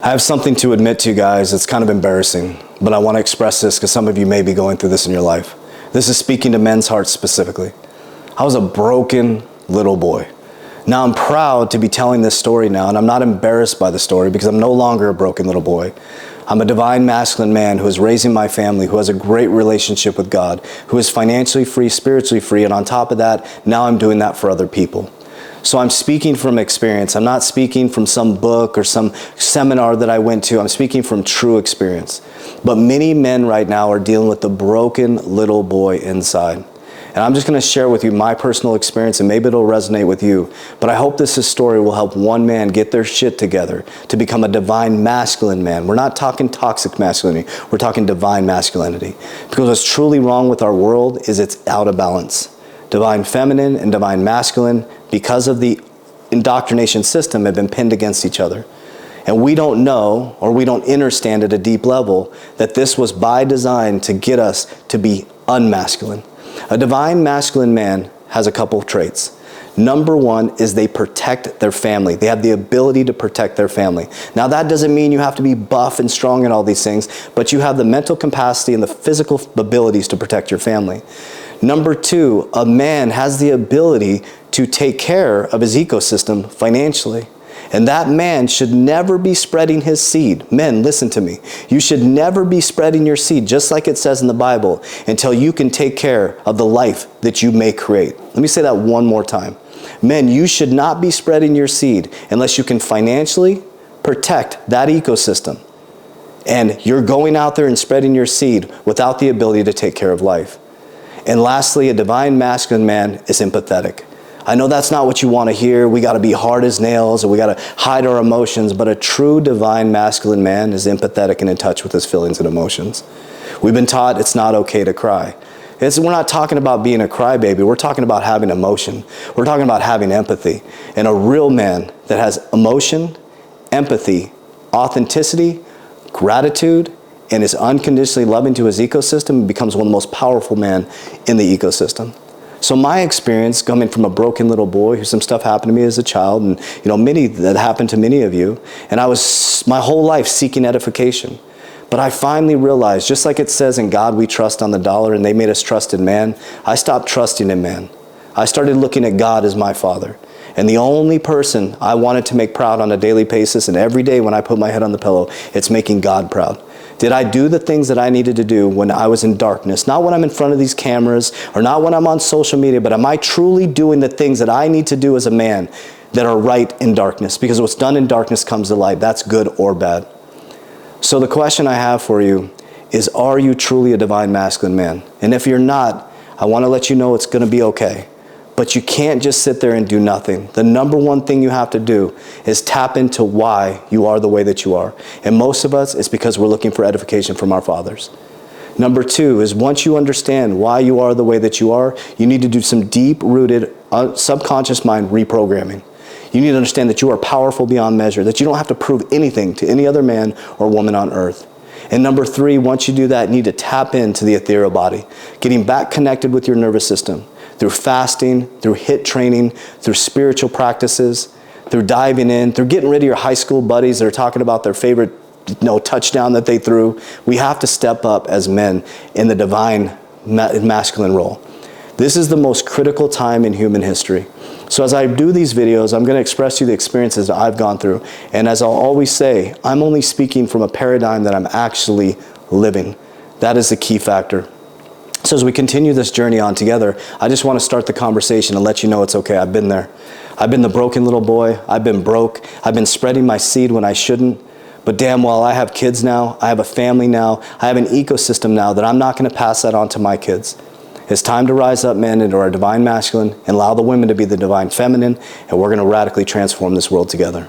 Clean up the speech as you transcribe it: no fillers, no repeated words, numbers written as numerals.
I have something to admit to you guys. It's kind of embarrassing, but I want to express this because some of you may be going through this in your life. This is speaking to men's hearts specifically. I was a broken little boy. Now I'm proud to be telling this story now, and I'm not embarrassed by the story because I'm no longer a broken little boy. I'm a divine masculine man who is raising my family, who has a great relationship with God, who is financially free, spiritually free, and on top of that, now I'm doing that for other people. So I'm speaking from experience. I'm not speaking from some book or some seminar that I went to. I'm speaking from true experience. But many men right now are dealing with the broken little boy inside. And I'm just going to share with you my personal experience, and maybe it'll resonate with you. But I hope this story will help one man get their shit together to become a divine masculine man. We're not talking toxic masculinity. We're talking divine masculinity. Because what's truly wrong with our world is it's out of balance. Divine feminine and divine masculine, because of the indoctrination system, have been pinned against each other. And we don't know, or we don't understand at a deep level, that this was by design to get us to be unmasculine. A divine masculine man has a couple of traits. Number one is they protect their family. They have the ability to protect their family. Now that doesn't mean you have to be buff and strong and all these things, but you have the mental capacity and the physical abilities to protect your family. Number two, a man has the ability to take care of his ecosystem financially. And that man should never be spreading his seed. Men, listen to me. You should never be spreading your seed, just like it says in the Bible, until you can take care of the life that you may create. Let me say that one more time. Men, you should not be spreading your seed unless you can financially protect that ecosystem. And you're going out there and spreading your seed without the ability to take care of life. And lastly, a divine masculine man is empathetic. I know that's not what you want to hear. We got to be hard as nails, or we got to hide our emotions. But a true divine masculine man is empathetic and in touch with his feelings and emotions. We've been taught it's not okay to cry. We're not talking about being a crybaby. We're talking about having emotion. We're talking about having empathy. And a real man that has emotion, empathy, authenticity, gratitude, and is unconditionally loving to his ecosystem, becomes one of the most powerful men in the ecosystem. So my experience coming from a broken little boy, who some stuff happened to me as a child, and many that happened to many of you, and I was my whole life seeking edification. But I finally realized, just like it says in God we trust on the dollar, and they made us trust in man, I stopped trusting in man. I started looking at God as my Father. And the only person I wanted to make proud on a daily basis, and every day when I put my head on the pillow, it's making God proud. Did I do the things that I needed to do when I was in darkness? Not when I'm in front of these cameras, or not when I'm on social media, but am I truly doing the things that I need to do as a man that are right in darkness? Because what's done in darkness comes to light. That's good or bad. So the question I have for you is, are you truly a divine masculine man? And if you're not, I want to let you know it's going to be okay. But you can't just sit there and do nothing. The number one thing you have to do is tap into why you are the way that you are. And most of us, it's because we're looking for edification from our fathers. Number two is, once you understand why you are the way that you are, you need to do some deep-rooted subconscious mind reprogramming. You need to understand that you are powerful beyond measure, that you don't have to prove anything to any other man or woman on earth. And number three, once you do that, you need to tap into the ethereal body, getting back connected with your nervous system through fasting, through HIIT training, through spiritual practices, through diving in, through getting rid of your high school buddies that are talking about their favorite touchdown that they threw. We have to step up as men in the divine masculine role. This is the most critical time in human history. So as I do these videos, I'm going to express to you the experiences that I've gone through. And as I'll always say, I'm only speaking from a paradigm that I'm actually living. That is the key factor. So as we continue this journey on together, I just want to start the conversation and let you know it's okay. I've been there. I've been the broken little boy. I've been broke. I've been spreading my seed when I shouldn't. But damn well, I have kids now. I have a family now. I have an ecosystem now that I'm not going to pass that on to my kids. It's time to rise up, men, into our divine masculine and allow the women to be the divine feminine, and we're going to radically transform this world together.